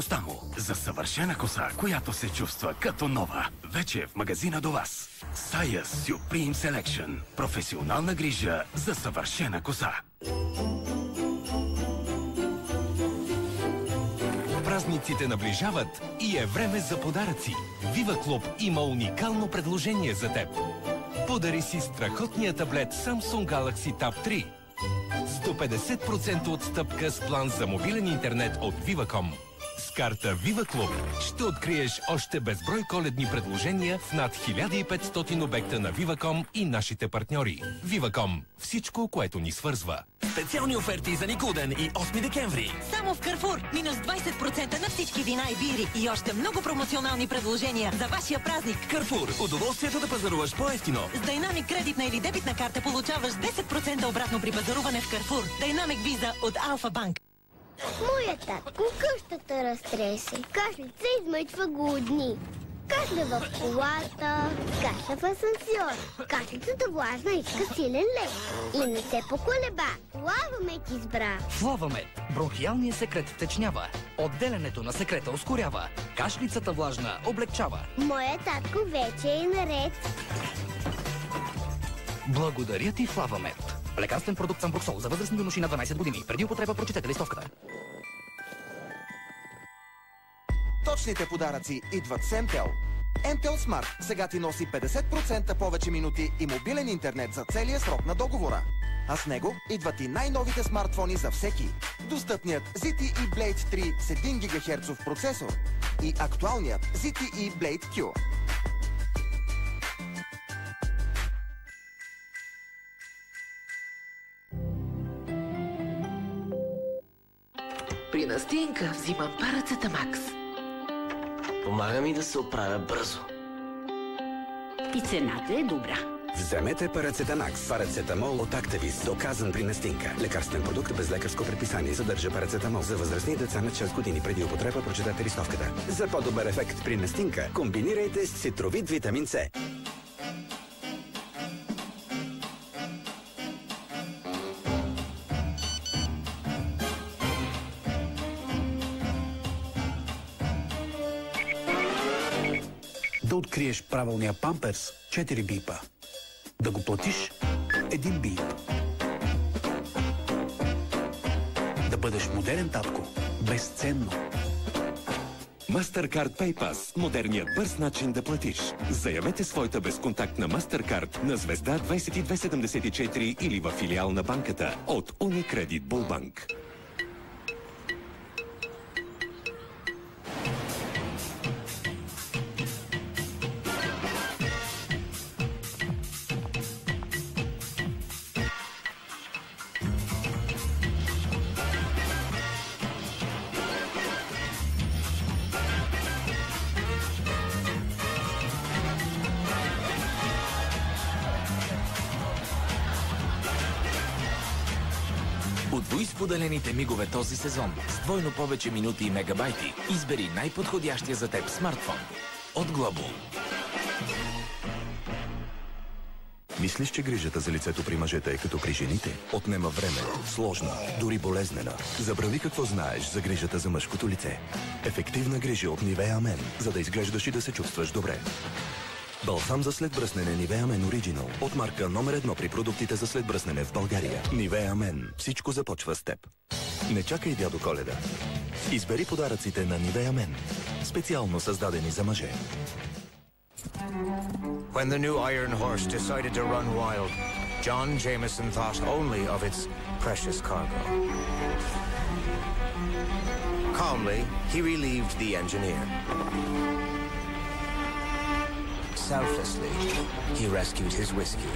Му за съвършена коса, която се чувства като нова. Вече в магазина до вас. Saya Supreme Selection. Професионална грижа за съвършена коса. Празниците наближават и е време за подаръци. Viva Club има уникално предложение за теб. Подари си страхотния таблет Samsung Galaxy Tab 3 с до 50% отстъпка с план за мобилен интернет от Viva.com. С карта Viva Club ще откриеш още безброй коледни предложения в над 1500 обекта на Viva.com и нашите партньори. Viva.com. Всичко, което ни свързва. Специални оферти за Никуден и 8 декември. Само в Карфур. Минус 20% на всички вина и бири. И още много промоционални предложения за вашия празник. Карфур. Удоволствието да пазаруваш по-евтино. С Dynamic кредитна или дебитна карта получаваш 10% обратно при пазаруване в Карфур. Dynamic Visa от Алфа Банк. Моят татко къщата разтресе. Кашлица измъчва глудни. Кашля в колата, кашля в асансьор. Кашлицата влажна иска силен лек. И не се поколеба. Флавамет избра. Флавамет. Бронхиалният секрет втечнява. Отделянето на секрета ускорява. Кашлицата влажна облегчава. Моят татко вече е наред. Благодаря ти, Флавамет. Лекарствен продукт Самбруксол за възрастни юноши на 12 години. Преди употреба прочетете листовката. Точните подаръци идват с MTEL. MTEL Smart сега ти носи 50% повече минути и мобилен интернет за целия срок на договора. А с него идват и най-новите смартфони за всеки. Достъпният ZTE Blade 3 с 1 ГГц процесор и актуалният ZTE Blade Q. При настинка взимам Парацетамакс. Помага ми да се оправя бързо. И цената е добра. Вземете Парацетамакс. Парацетамол от Актавис. Доказан при настинка. Лекарствен продукт без лекарско предписание. Съдържа парацетамол за възрастни деца на 6 години. Преди употреба прочетете листовката. За по-добър ефект при настинка комбинирайте с цитровит витамин С. Да откриеш правилния памперс – 4 бипа. Да го платиш – 1 бип. Да бъдеш модерен татко – безценно. Mastercard PayPass – модерният бърз начин да платиш. Заявете своята безконтактна Mastercard на звезда 2274 или във филиал на банката от Unicredit Bullbank. Удвои споделените мигове този сезон с двойно повече минути и мегабайти. Избери най-подходящия за теб смартфон. От Global. Мислиш, че грижата за лицето при мъжете е като при жените? Отнема време, сложна, дори болезнена. Забрави какво знаеш за грижата за мъжкото лице. Ефективна грижа от Nivea Men, за да изглеждаш и да се чувстваш добре. Балсам за след бръснене Nivea Men Original от марка номер 1 при продуктите за след бръснене в България. Nivea Men. Всичко започва с теб. Не чакай дядо Коледа. Избери подаръците на Nivea Men. Специално създадени за мъже. When the new Iron Horse decided to run wild, John Jameson thought only of its precious cargo. Calmly, he relieved the engineer. Selflessly, he rescued his whiskey.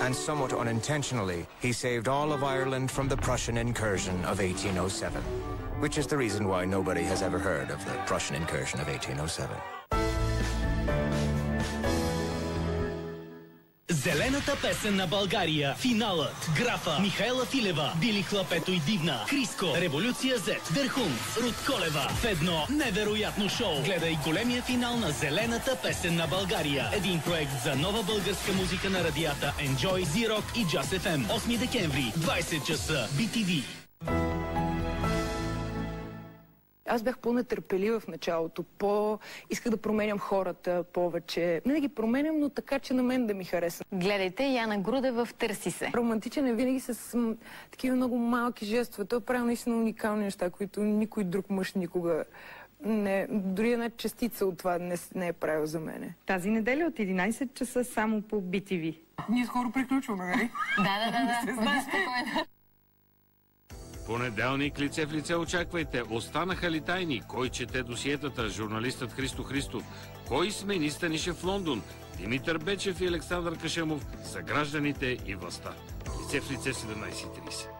And somewhat unintentionally, he saved all of Ireland from the Prussian incursion of 1807. Which is the reason why nobody has ever heard of the Prussian incursion of 1807. Зелената песен на България. Финалът. Графа. Михайла Филева. Били Хлапето и Дивна. Криско. Революция Z. Дърхун. Рут Колева. В едно невероятно шоу. Гледай големия финал на Зелената песен на България. Един проект за нова българска музика на радията Enjoy, Z-Rock и Just FM. 8 декември, 20 часа. BTV. Аз бях по-нетърпелива в началото, исках да променям хората повече. Не да ги променям, но така, че на мен да ми хареса. Гледайте Яна Грудева в "Търси се". Романтичен е винаги с такива много малки жестове. Той прави наистина уникални неща, които никой друг мъж никога дори една частица от това не е правил за мене. Тази неделя от 11 часа само по BTV. Ние скоро приключваме, нали? Да. Понеделник лице в лице очаквайте. Останаха ли тайни? Кой чете досиетата? Журналистът Христо Христов. Кой смени Станишев в Лондон? Димитър Бечев и Александър Кашемов са гражданите и властта. Лице в лице 17:30.